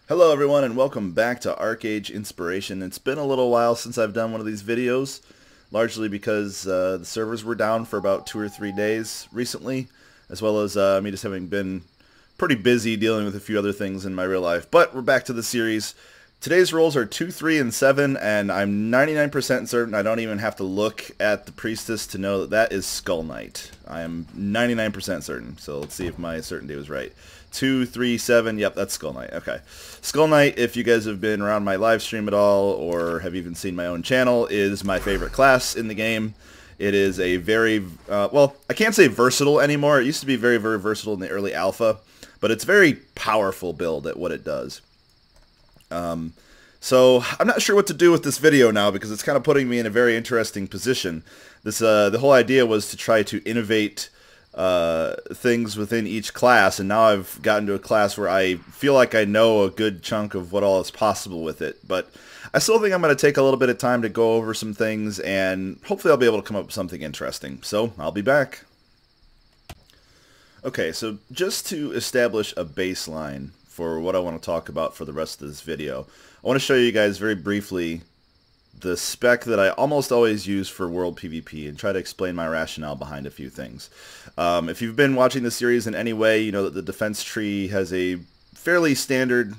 Hello everyone and welcome back to ArcheAge Inspiration. It's been a little while since I've done one of these videos, largely because the servers were down for about 2 or 3 days recently, as well as me just having been pretty busy dealing with a few other things in my real life. But we're back to the series. Today's rolls are 2, 3, and 7, and I'm 99% certain I don't even have to look at the priestess to know that that is Skullknight. I am 99% certain, so let's see if my certainty was right. 2, 3, 7, yep, that's Skullknight. Okay. Skullknight, if you guys have been around my live stream at all, or have even seen my own channel, is my favorite class in the game. It is a very, well, I can't say versatile anymore. It used to be very, very versatile in the early alpha, but it's a very powerful build at what it does. So I'm not sure what to do with this video now because it's kind of putting me in a very interesting position. The whole idea was to try to innovate things within each class, and now I've gotten to a class where I feel like I know a good chunk of what all is possible with it. But I still think I'm going to take a little bit of time to go over some things, and hopefully I'll be able to come up with something interesting. So I'll be back. Okay, so just to establish a baseline for what I want to talk about for the rest of this video, I want to show you guys very briefly the spec that I almost always use for World PvP and try to explain my rationale behind a few things. If you've been watching the series in any way, you know that the defense tree has a fairly standard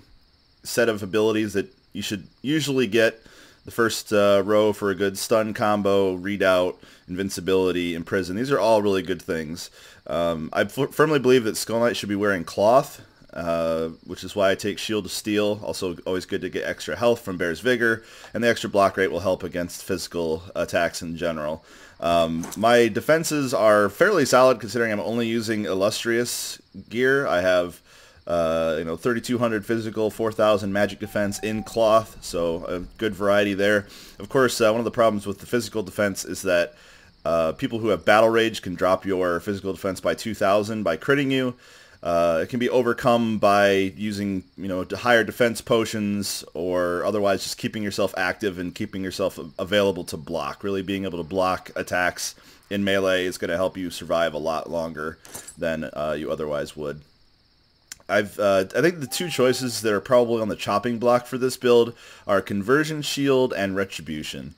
set of abilities that you should usually get. The first row for a good stun combo, readout, invincibility, imprison. These are all really good things. I firmly believe that Skullknight should be wearing cloth, which is why I take Shield of Steel. Also always good to get extra health from Bear's Vigor, and the extra block rate will help against physical attacks in general. My defenses are fairly solid considering I'm only using illustrious gear. I have 3,200 physical, 4,000 magic defense in cloth, so a good variety there. Of course, one of the problems with the physical defense is that people who have Battle Rage can drop your physical defense by 2,000 by critting you. It can be overcome by using, higher defense potions or otherwise just keeping yourself active and keeping yourself available to block. Really being able to block attacks in melee is going to help you survive a lot longer than you otherwise would. I think the two choices that are probably on the chopping block for this build are Conversion Shield and Retribution.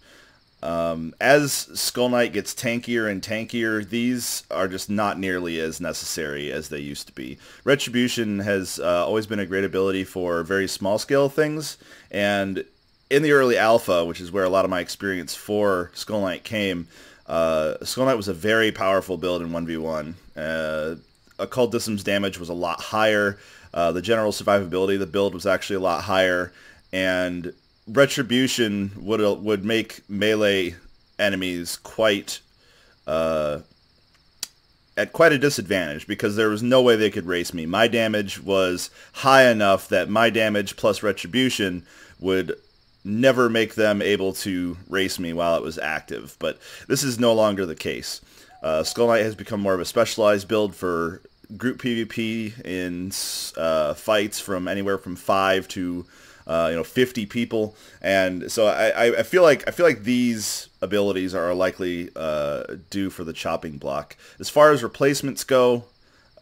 As Skullknight gets tankier and tankier, these are just not nearly as necessary as they used to be. Retribution has always been a great ability for very small-scale things, and in the early alpha, which is where a lot of my experience for Skullknight came, Skullknight was a very powerful build in 1v1. Occultism's damage was a lot higher. The general survivability of the build was actually a lot higher, and Retribution would make melee enemies at quite a disadvantage because there was no way they could race me. My damage was high enough that my damage plus Retribution would never make them able to race me while it was active, but this is no longer the case. Skullknight has become more of a specialized build for group PvP in fights from anywhere from 5 to 50 people, and so I feel like these abilities are likely due for the chopping block. As far as replacements go,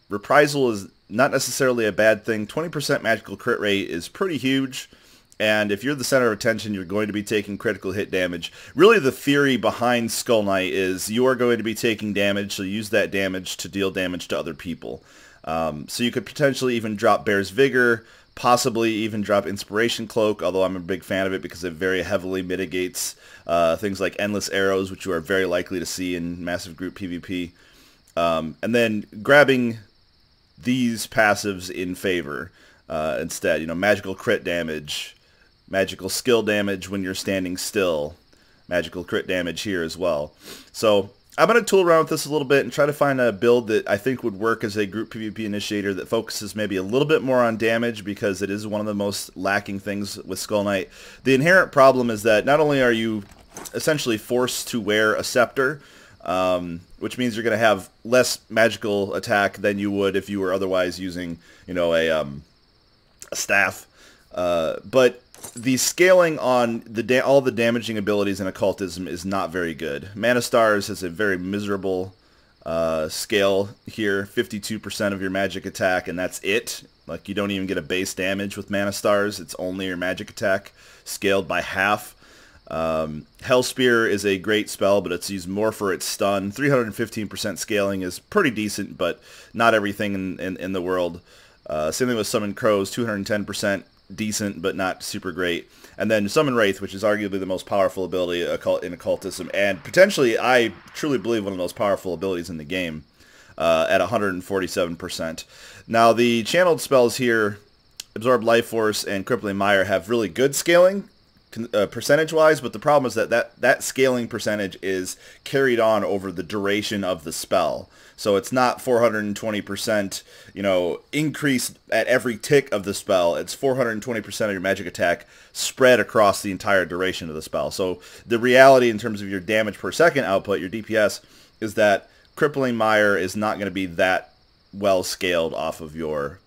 Reprisal is not necessarily a bad thing. 20% magical crit rate is pretty huge, and if you're the center of attention, you're going to be taking critical hit damage. Really, the theory behind Skullknight is you are going to be taking damage, so use that damage to deal damage to other people. So you could potentially even drop Bear's Vigor, possibly even drop Inspiration Cloak, although I'm a big fan of it because it very heavily mitigates things like Endless Arrows, which you are very likely to see in massive group PvP. And then grabbing these passives in favor instead, magical crit damage, magical skill damage when you're standing still, magical crit damage here as well. So I'm going to tool around with this a little bit and try to find a build that I think would work as a group PvP initiator that focuses maybe a little bit more on damage because it is one of the most lacking things with Skullknight. The inherent problem is that not only are you essentially forced to wear a scepter, which means you're going to have less magical attack than you would if you were otherwise using, a staff, but the scaling on all the damaging abilities in occultism is not very good. Mana Stars has a very miserable scale here, 52% of your magic attack, and that's it. Like, you don't even get a base damage with Mana Stars. It's only your magic attack scaled by half. Hell Spear is a great spell, but it's used more for its stun. 315% scaling is pretty decent, but not everything in the world. Same thing with Summon Crows, 210% decent, but not super great. And then Summon Wraith, which is arguably the most powerful ability in Occultism, and potentially, I truly believe, one of the most powerful abilities in the game, at 147%. Now, the channeled spells here, Absorb Life Force and Crippling Mire, have really good scaling, percentage-wise, but the problem is that scaling percentage is carried on over the duration of the spell. So it's not 420%, increase at every tick of the spell. It's 420% of your magic attack spread across the entire duration of the spell. So the reality in terms of your damage per second output, your DPS, is that Crippling Mire is not going to be that well scaled off of your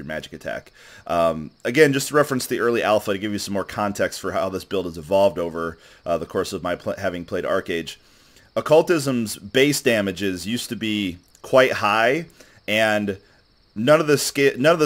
magic attack. Again, just to reference the early alpha to give you some more context for how this build has evolved over the course of my having played ArcheAge. Occultism's base damages used to be quite high, and none of the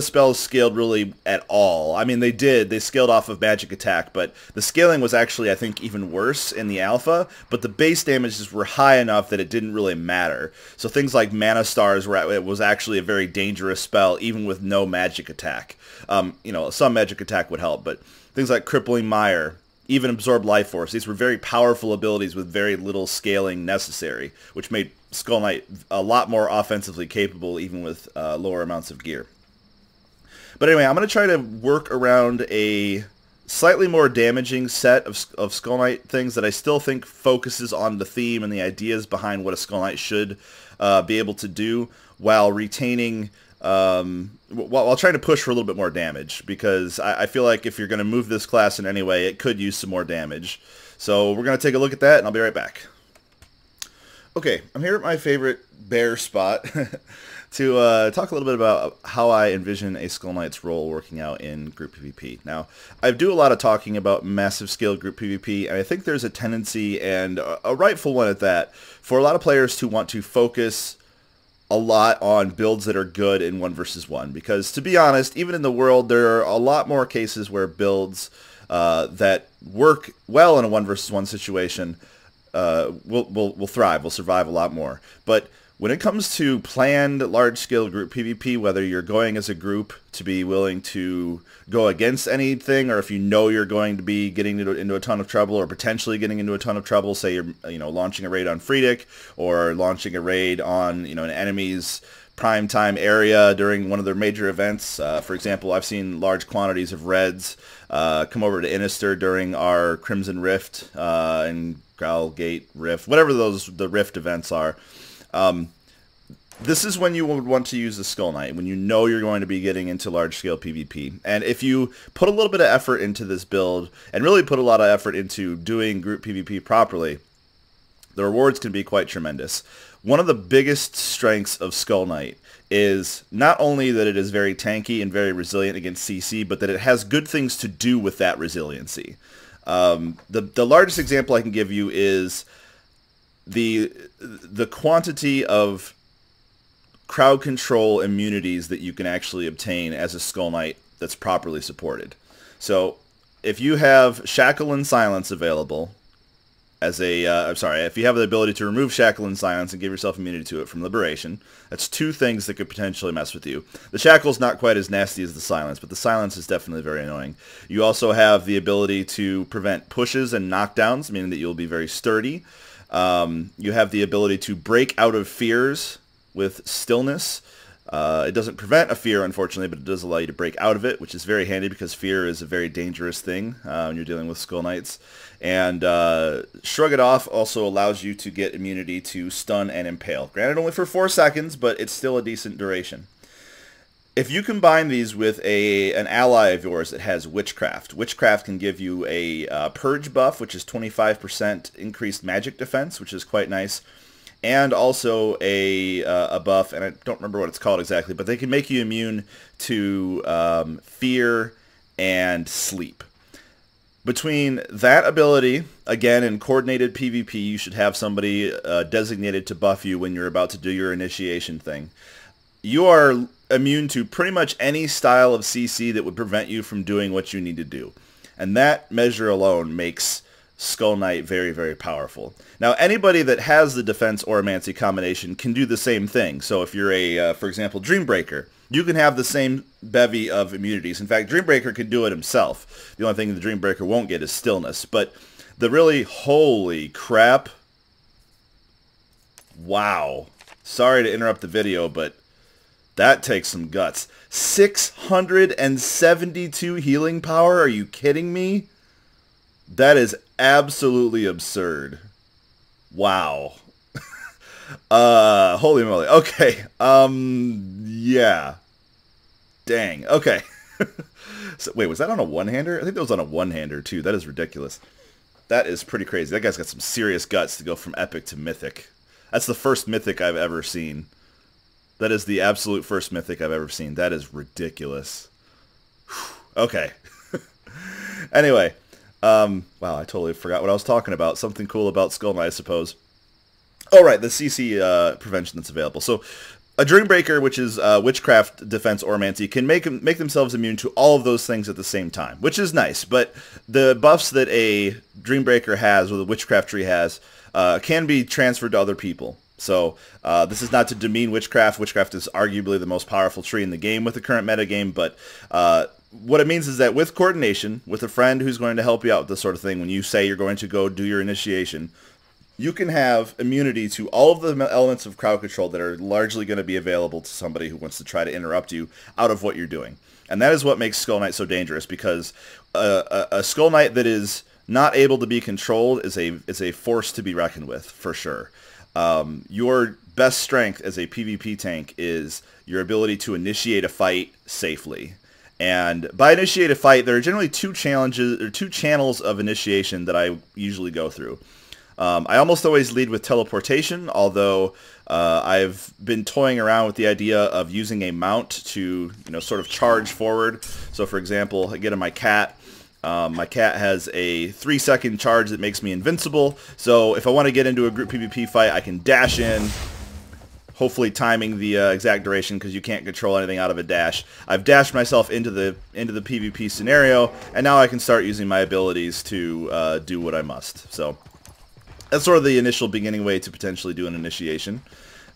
spells scaled really at all. I mean, they scaled off of magic attack, but the scaling was actually, I think, even worse in the alpha, but the base damages were high enough that it didn't really matter. So things like Mana Stars it was actually a very dangerous spell, even with no magic attack. Some magic attack would help, but things like Crippling Mire, even Absorb Life Force, these were very powerful abilities with very little scaling necessary, which made Skullknight a lot more offensively capable even with lower amounts of gear. But anyway, I'm going to try to work around a slightly more damaging set of Skullknight things that I still think focuses on the theme and the ideas behind what a Skullknight should be able to do, while retaining while trying to push for a little bit more damage, because I feel like if you're going to move this class in any way, it could use some more damage. So we're going to take a look at that, and I'll be right back. Okay, I'm here at my favorite bear spot to talk a little bit about how I envision a Skullknight's role working out in group PvP. Now, I do a lot of talking about massive scale group PvP, and I think there's a tendency, and a rightful one at that, for a lot of players to want to focus a lot on builds that are good in 1 versus 1, because to be honest, even in the world, there are a lot more cases where builds that work well in a 1 versus 1 situation will thrive, will survive a lot more. But when it comes to planned large-scale group PvP, whether you're going as a group to be willing to go against anything, or if you know you're going to be getting into a ton of trouble, or potentially getting into a ton of trouble, say you're launching a raid on Friedrich, or launching a raid on an enemy's prime time area during one of their major events. For example, I've seen large quantities of Reds come over to Innister during our Crimson Rift and Growlgate Rift, whatever the Rift events are. This is when you would want to use the Skullknight, when you know you're going to be getting into large-scale PvP. And if you put a little bit of effort into this build, and really put a lot of effort into doing group PvP properly, the rewards can be quite tremendous. One of the biggest strengths of Skullknight is not only that it is very tanky and very resilient against CC, but that it has good things to do with that resiliency. The largest example I can give you is the quantity of crowd control immunities that you can actually obtain as a Skullknight that's properly supported. So if you have Shackle and Silence available as if you have the ability to remove Shackle and Silence and give yourself immunity to it from Liberation, that's two things that could potentially mess with you. The Shackle's not quite as nasty as the Silence, but the Silence is definitely very annoying. You also have the ability to prevent pushes and knockdowns, meaning that you'll be very sturdy. You have the ability to break out of fears with Stillness. It doesn't prevent a fear, unfortunately, but it does allow you to break out of it, which is very handy because fear is a very dangerous thing when you're dealing with Skullknights. And Shrug It Off also allows you to get immunity to Stun and Impale. Granted, only for 4 seconds, but it's still a decent duration. If you combine these with an ally of yours that has Witchcraft, Witchcraft can give you a Purge buff, which is 25% increased magic defense, which is quite nice, and also a buff, and I don't remember what it's called exactly, but they can make you immune to fear and sleep. Between that ability, again, in coordinated PvP, you should have somebody designated to buff you when you're about to do your initiation thing. You are immune to pretty much any style of CC that would prevent you from doing what you need to do. And that measure alone makes Skullknight very, very powerful. Now, anybody that has the defense Oromancy combination can do the same thing. So if you're a, for example, Dreambreaker, you can have the same bevy of immunities. In fact, Dreambreaker can do it himself. The only thing the Dreambreaker won't get is stillness. But the really, holy crap, wow. Sorry to interrupt the video, but that takes some guts. 672 healing power? Are you kidding me? That is absolutely absurd. Wow. Holy moly. Okay. Yeah. Dang. Okay. So, wait, was that on a one-hander? I think that was on a one-hander, too. That is ridiculous. That is pretty crazy. That guy's got some serious guts to go from epic to mythic. That's the first mythic I've ever seen. That is the absolute first mythic I've ever seen. That is ridiculous. Whew. Okay. Anyway. Wow, I totally forgot what I was talking about. Something cool about Skullknight, I suppose. Oh, right, the CC prevention that's available. So, a Dreambreaker, which is Witchcraft, Defense, Oromancy, can make themselves immune to all of those things at the same time, which is nice. But the buffs that a Dreambreaker has, or the Witchcraft tree has, can be transferred to other people. So, this is not to demean Witchcraft. Witchcraft is arguably the most powerful tree in the game with the current metagame, but what it means is that with coordination, with a friend who's going to help you out with this sort of thing, when you say you're going to go do your initiation, you can have immunity to all of the elements of crowd control that are largely going to be available to somebody who wants to try to interrupt you out of what you're doing. And that is what makes Skullknight so dangerous, because a Skullknight that is not able to be controlled is a force to be reckoned with, for sure. Your best strength as a PvP tank is your ability to initiate a fight safely. And by initiate a fight, there are generally two channels of initiation that I usually go through. I almost always lead with teleportation, although I've been toying around with the idea of using a mount to, sort of charge forward. So, for example, I get in my cat. My cat has a 3-second charge that makes me invincible. So if I want to get into a group PvP fight, I can dash in, hopefully timing the exact duration, because you can't control anything out of a dash. I've dashed myself into the PvP scenario, and now I can start using my abilities to do what I must. So that's sort of the initial beginning way to potentially do an initiation.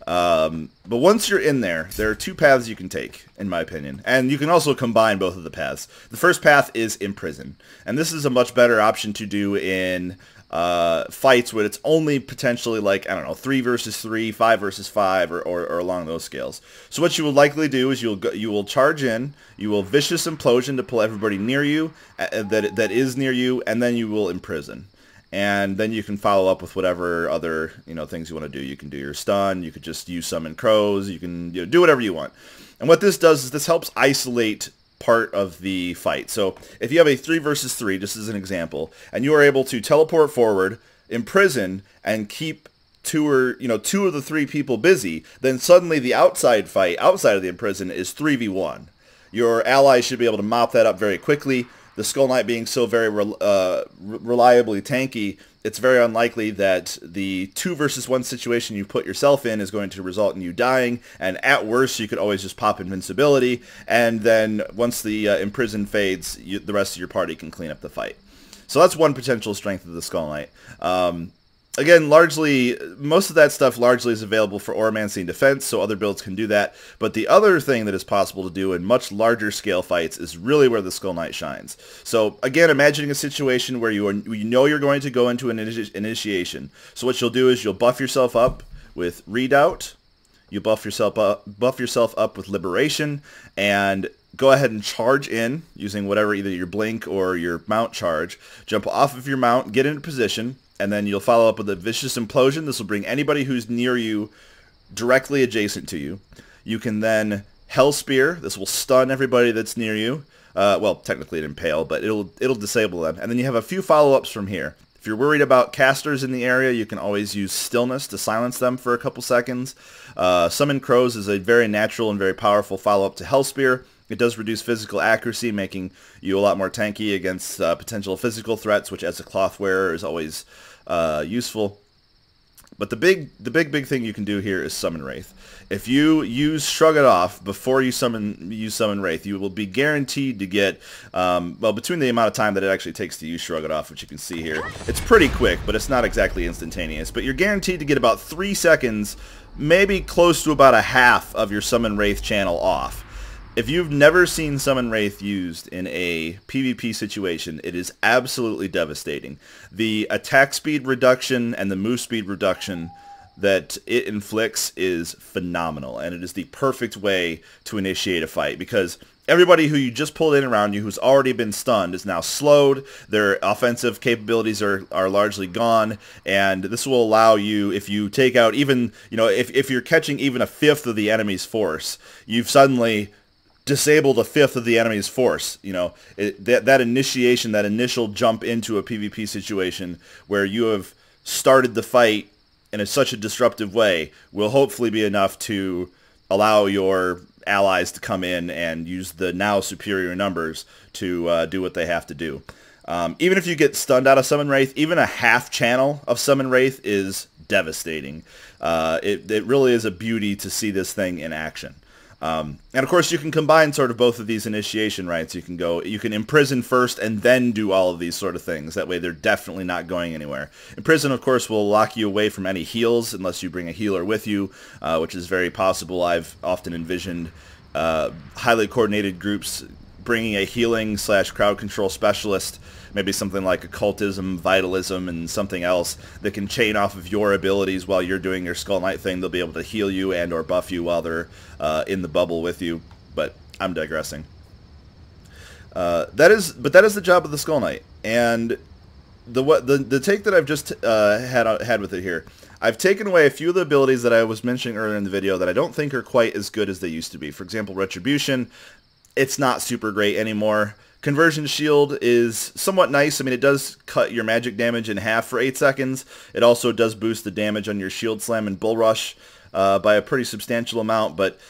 But once you're in there are two paths you can take, in my opinion. And you can also combine both of the paths. The first path is Imprison. And this is a much better option to do in fights where it's only potentially like, I don't know, 3 versus 3, 5 versus 5, or along those scales. So what you will likely do is you will charge in, you will Vicious Implosion to pull everybody near you, that is near you, and then you will Imprison. And then you can follow up with whatever other things you want to do. You can do your stun. You could just use summon crows. You can do whatever you want. And what this does is this helps isolate part of the fight. So if you have a 3 versus 3, just as an example, and you are able to teleport forward, imprison, and keep two of the 3 people busy, then suddenly the outside fight outside of the imprison is 3v1. Your allies should be able to mop that up very quickly. The Skullknight being so very reliably tanky, it's very unlikely that the 2 versus 1 situation you put yourself in is going to result in you dying, and at worst you could always just pop invincibility, and then once the imprison fades, the rest of your party can clean up the fight. So that's one potential strength of the Skullknight. Again, most of that stuff largely is available for Oromancy and Defense, so other builds can do that. But the other thing that is possible to do in much larger scale fights is really where the Skullknight shines. So again, imagining a situation where you know you're going to go into an initiation. So what you'll do is you'll buff yourself up with Redoubt, you buff yourself up with Liberation, and go ahead and charge in using whatever, either your Blink or your Mount charge. Jump off of your Mount, get into position, and then you'll follow up with a Vicious Implosion. This will bring anybody who's near you directly adjacent to you. You can then Hell Spear. This will stun everybody that's near you. Well, technically it impale, but it'll disable them. And then you have a few follow-ups from here. If you're worried about casters in the area, you can always use Stillness to silence them for a couple seconds. Summon Crows is a very natural and very powerful follow-up to Hell Spear. It does reduce physical accuracy, making you a lot more tanky against potential physical threats, which as a cloth wearer is always useful. But the big thing you can do here is summon Wraith. If you use Shrug It Off before you summon Wraith, you will be guaranteed to get, well, between the amount of time that it actually takes to use Shrug It Off, which you can see here, it's pretty quick, but it's not exactly instantaneous. But you're guaranteed to get about 3 seconds, maybe close to about a half of your summon Wraith channel off. If you've never seen Summon Wraith used in a PvP situation, it is absolutely devastating. The attack speed reduction and the move speed reduction that it inflicts is phenomenal, and it is the perfect way to initiate a fight, because everybody who you just pulled in around you who's already been stunned is now slowed, their offensive capabilities are largely gone, and this will allow you, if you take out even, if you're catching even a fifth of the enemy's force, you've suddenly disabled a fifth of the enemy's force. That initiation, that initial jump into a PvP situation where you have started the fight in such a disruptive way will hopefully be enough to allow your allies to come in and use the now superior numbers to do what they have to do. Even if you get stunned out of Summon Wraith, even a half channel of Summon Wraith is devastating. It really is a beauty to see this thing in action. And of course you can combine sort of both of these initiation rites. You can imprison first and then do all of these sort of things. That way they're definitely not going anywhere. Imprison, of course, will lock you away from any heals unless you bring a healer with you, which is very possible. I've often envisioned highly coordinated groups bringing a healing / crowd control specialist, maybe something like occultism, vitalism, and something else that can chain off of your abilities while you're doing your Skullknight thing. They'll be able to heal you and or buff you while they're in the bubble with you. But I'm digressing. That is the job of the Skullknight. And the take that I've just had with it here, I've taken away a few of the abilities that I was mentioning earlier in the video that I don't think are quite as good as they used to be. For example, Retribution, it's not super great anymore. Conversion Shield is somewhat nice. I mean, it does cut your magic damage in half for 8 seconds. It also does boost the damage on your Shield Slam and Bull Rush by a pretty substantial amount, but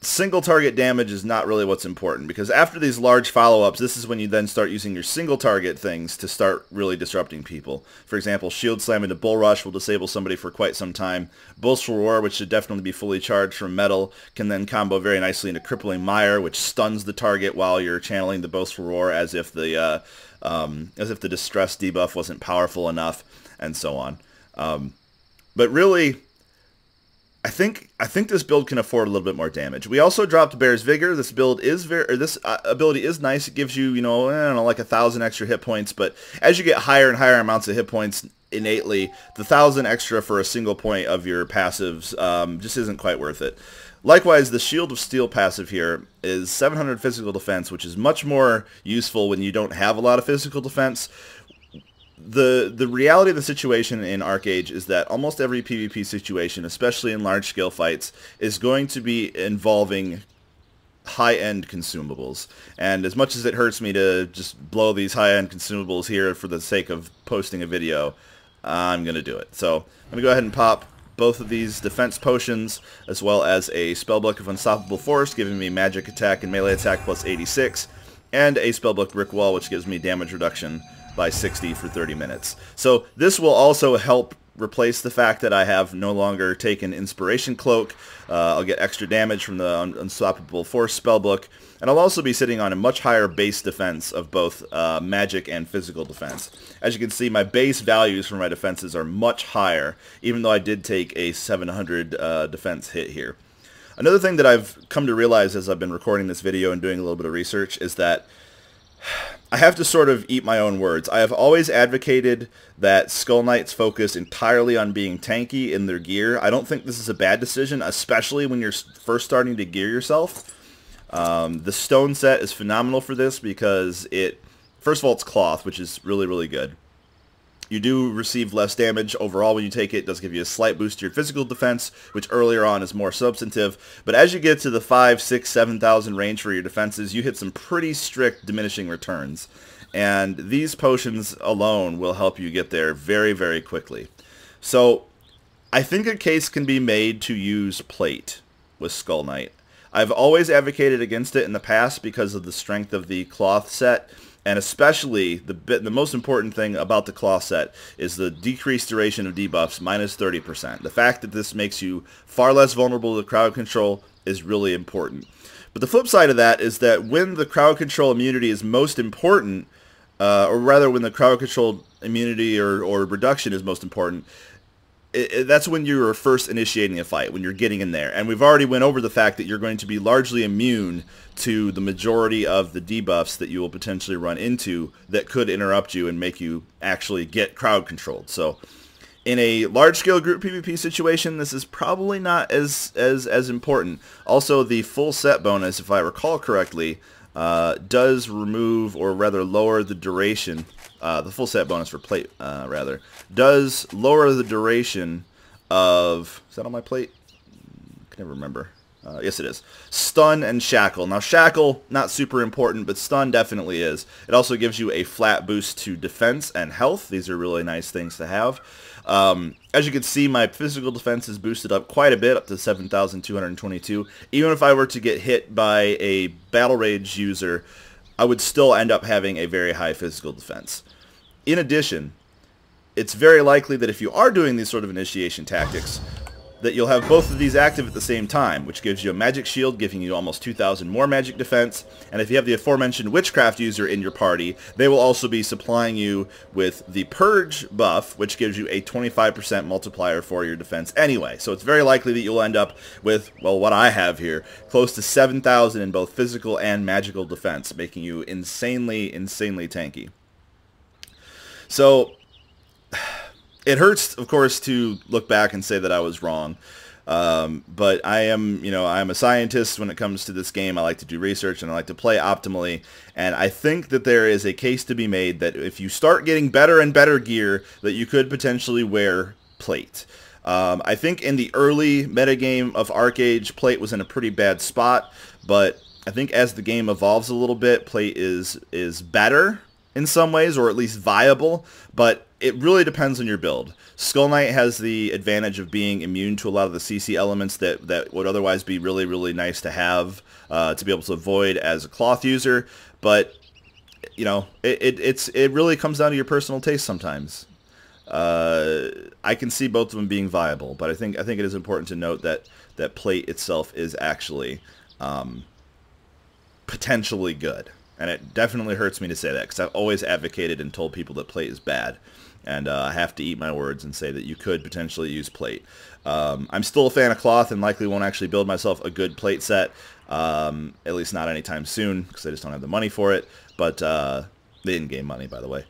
single target damage is not really what's important, because after these large follow-ups, this is when you then start using your single target things to start really disrupting people. For example, Shield Slam into Bull Rush will disable somebody for quite some time. Boastful Roar, which should definitely be fully charged from metal, can then combo very nicely into Crippling Mire, which stuns the target while you're channeling the Boastful Roar as if the distress debuff wasn't powerful enough, and so on. But really, I think this build can afford a little bit more damage. We also dropped Bear's Vigor. This build is this ability is nice. It gives you, I don't know, like 1,000 extra hit points. But as you get higher and higher amounts of hit points innately, the 1,000 extra for a single point of your passives just isn't quite worth it. Likewise, the Shield of Steel passive here is 700 physical defense, which is much more useful when you don't have a lot of physical defense. The reality of the situation in ArcheAge is that almost every PvP situation, especially in large-scale fights, is going to be involving high-end consumables. And as much as it hurts me to just blow these high-end consumables here for the sake of posting a video, I'm going to do it. So I'm going to go ahead and pop both of these defense potions, as well as a Spellbook of Unstoppable Force, giving me magic attack and melee attack plus 86, and a Spellbook Brick Wall, which gives me damage reduction by 60 for 30 minutes. So this will also help replace the fact that I have no longer taken Inspiration Cloak. I'll get extra damage from the Unstoppable Force spellbook, and I'll also be sitting on a much higher base defense of both magic and physical defense. As you can see, my base values for my defenses are much higher, even though I did take a 700 defense hit here. Another thing that I've come to realize as I've been recording this video and doing a little bit of research is that I have to sort of eat my own words. I have always advocated that Skullknights focus entirely on being tanky in their gear. I don't think this is a bad decision, especially when you're first starting to gear yourself. The stone set is phenomenal for this because first of all, it's cloth, which is really, really good. You do receive less damage overall when you take it. It does give you a slight boost to your physical defense, which earlier on is more substantive. But as you get to the 5, 6, 7,000 range for your defenses, you hit some pretty strict diminishing returns. And these potions alone will help you get there very, very quickly. So I think a case can be made to use plate with Skullknight. I've always advocated against it in the past because of the strength of the cloth set, and especially the most important thing about the cloth set is the decreased duration of debuffs, minus 30%. The fact that this makes you far less vulnerable to crowd control is really important. But the flip side of that is that when the crowd control immunity is most important, or rather when the crowd control immunity or reduction is most important, that's when you're first initiating a fight, when you're getting in there. And we've already went over the fact that you're going to be largely immune to the majority of the debuffs that you will potentially run into that could interrupt you and make you actually get crowd controlled. So in a large-scale group PvP situation, this is probably not as important. Also, the full set bonus, if I recall correctly, does remove, or rather lower the duration. The full set bonus for plate, rather, does lower the duration of... Is that on my plate? I can never remember. Yes, it is. Stun and Shackle. Now, Shackle, not super important, but Stun definitely is. It also gives you a flat boost to defense and health. These are really nice things to have. As you can see, my physical defense is boosted up quite a bit, up to 7,222. Even if I were to get hit by a Battle Rage user, I would still end up having a very high physical defense. In addition, it's very likely that if you are doing these sort of initiation tactics, that you'll have both of these active at the same time, which gives you a magic shield, giving you almost 2,000 more magic defense. And if you have the aforementioned witchcraft user in your party, they will also be supplying you with the purge buff, which gives you a 25% multiplier for your defense anyway. So it's very likely that you'll end up with, well, what I have here, close to 7,000 in both physical and magical defense, making you insanely, insanely tanky. So it hurts, of course, to look back and say that I was wrong, but I am, I'm a scientist when it comes to this game. I like to do research and I like to play optimally, and I think that there is a case to be made that if you start getting better and better gear, that you could potentially wear plate. I think in the early metagame of ArcheAge, plate was in a pretty bad spot, but I think as the game evolves a little bit, plate is better in some ways, or at least viable, but it really depends on your build. Skullknight has the advantage of being immune to a lot of the CC elements that would otherwise be really, really nice to have, to be able to avoid as a cloth user, but it really comes down to your personal taste sometimes. I can see both of them being viable, but I think it is important to note that plate itself is actually potentially good. And it definitely hurts me to say that, because I've always advocated and told people that plate is bad. And I have to eat my words and say that you could potentially use plate. I'm still a fan of cloth and likely won't actually build myself a good plate set, at least not anytime soon, because I just don't have the money for it. But they didn't gain money, by the way.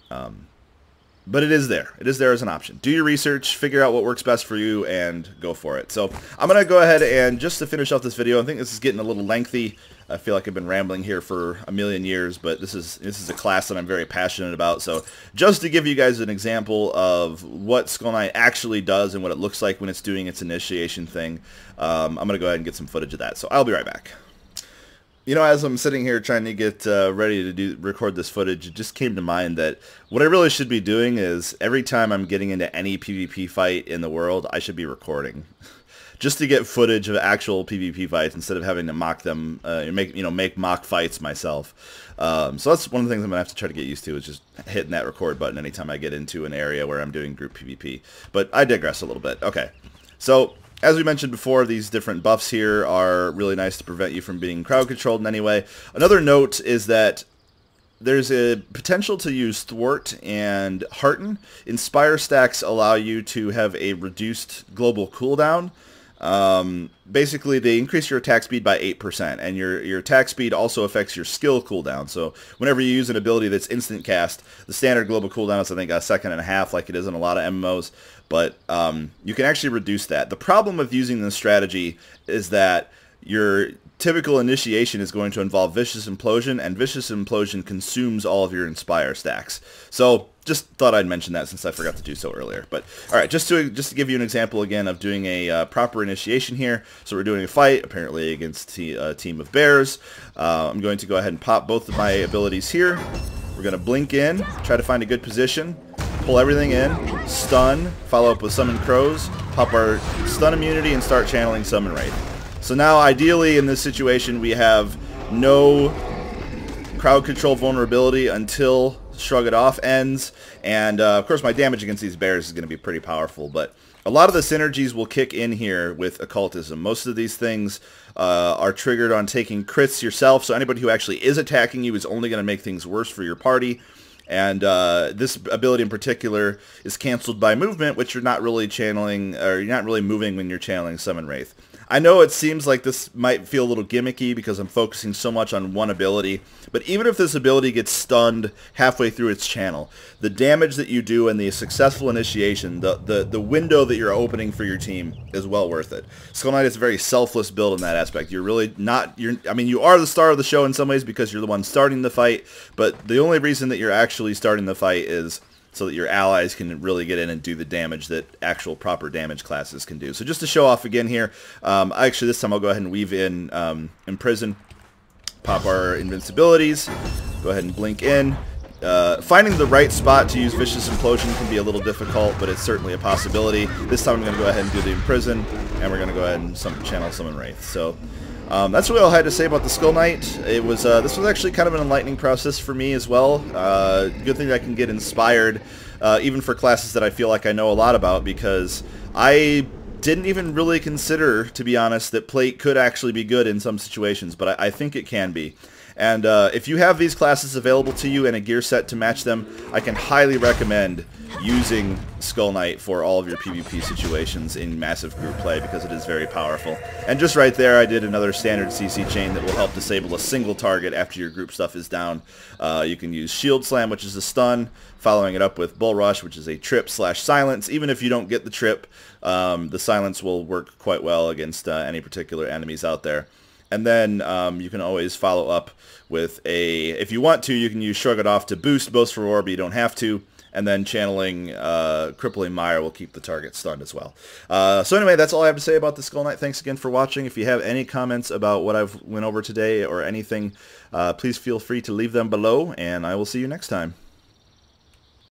But it is there. It is there as an option. Do your research, figure out what works best for you, and go for it. So I'm going to go ahead and just to finish off this video, I think this is getting a little lengthy. I feel like I've been rambling here for a million years, but this is a class that I'm very passionate about. So just to give you guys an example of what Skullknight actually does and what it looks like when it's doing its initiation thing, I'm going to go ahead and get some footage of that. So I'll be right back. As I'm sitting here trying to get ready to record this footage, it just came to mind that what I really should be doing is every time I'm getting into any PvP fight in the world, I should be recording. Just to get footage of actual PvP fights instead of having to mock them, make mock fights myself. So that's one of the things I'm going to have to try to get used to, is just hitting that record button anytime I get into an area where I'm doing group PvP. But I digress a little bit. Okay, so as we mentioned before, these different buffs here are really nice to prevent you from being crowd controlled in any way. Another note is that there's a potential to use Thwart and Hearten. Inspire stacks allow you to have a reduced global cooldown. Basically, they increase your attack speed by 8%, and your attack speed also affects your skill cooldown. So whenever you use an ability that's instant cast, the standard global cooldown is, I think, 1.5 seconds, like it is in a lot of MMOs, but you can actually reduce that. The problem with using this strategy is that your typical initiation is going to involve Vicious Implosion, and Vicious Implosion consumes all of your Inspire stacks. So just thought I'd mention that since I forgot to do so earlier. But all right, just to give you an example again of doing a proper initiation here. So we're doing a fight, apparently against a team of bears. I'm going to go ahead and pop both of my abilities here. We're going to blink in, try to find a good position, pull everything in, stun, follow up with Summon Crows, pop our stun immunity, and start channeling Summon Wraith. So now, ideally, in this situation, we have no crowd control vulnerability until Shrug It Off ends, and of course my damage against these bears is going to be pretty powerful, but a lot of the synergies will kick in here with occultism. Most of these things are triggered on taking crits yourself, so anybody who actually is attacking you is only going to make things worse for your party. And this ability in particular is canceled by movement, which you're not really channeling, or you're not really moving when you're channeling Summon Wraith. I know it seems like this might feel a little gimmicky because I'm focusing so much on one ability, but even if this ability gets stunned halfway through its channel, the damage that you do and the successful initiation, the window that you're opening for your team is well worth it. Skullknight is a very selfless build in that aspect. You're really not, I mean, you are the star of the show in some ways because you're the one starting the fight, but the only reason that you're actually starting the fight is so that your allies can really get in and do the damage that actual proper damage classes can do. So just to show off again here, actually this time I'll go ahead and weave in Imprison, pop our invincibilities, go ahead and blink in. Finding the right spot to use Vicious Implosion can be a little difficult, but it's certainly a possibility. This time I'm going to go ahead and do the Imprison, and we're going to go ahead and channel Summon Wraith. So that's what I had to say about the Skullknight. It was this was actually kind of an enlightening process for me as well. Good thing I can get inspired, even for classes that I feel like I know a lot about, because I didn't even really consider, to be honest, that plate could actually be good in some situations, but I think it can be. And if you have these classes available to you and a gear set to match them, I can highly recommend using Skullknight for all of your PvP situations in massive group play, because it is very powerful. And just right there, I did another standard CC chain that will help disable a single target after your group stuff is down. You can use Shield Slam, which is a stun, following it up with Bull Rush, which is a trip/silence. Even if you don't get the trip, the silence will work quite well against any particular enemies out there. And then you can always follow up with if you want to, you can use Shrug It Off to boost Boast for Roar, but you don't have to. And then channeling Crippling Mire will keep the target stunned as well. So anyway, that's all I have to say about the Skullknight. Thanks again for watching. If you have any comments about what I've went over today or anything, please feel free to leave them below, and I will see you next time.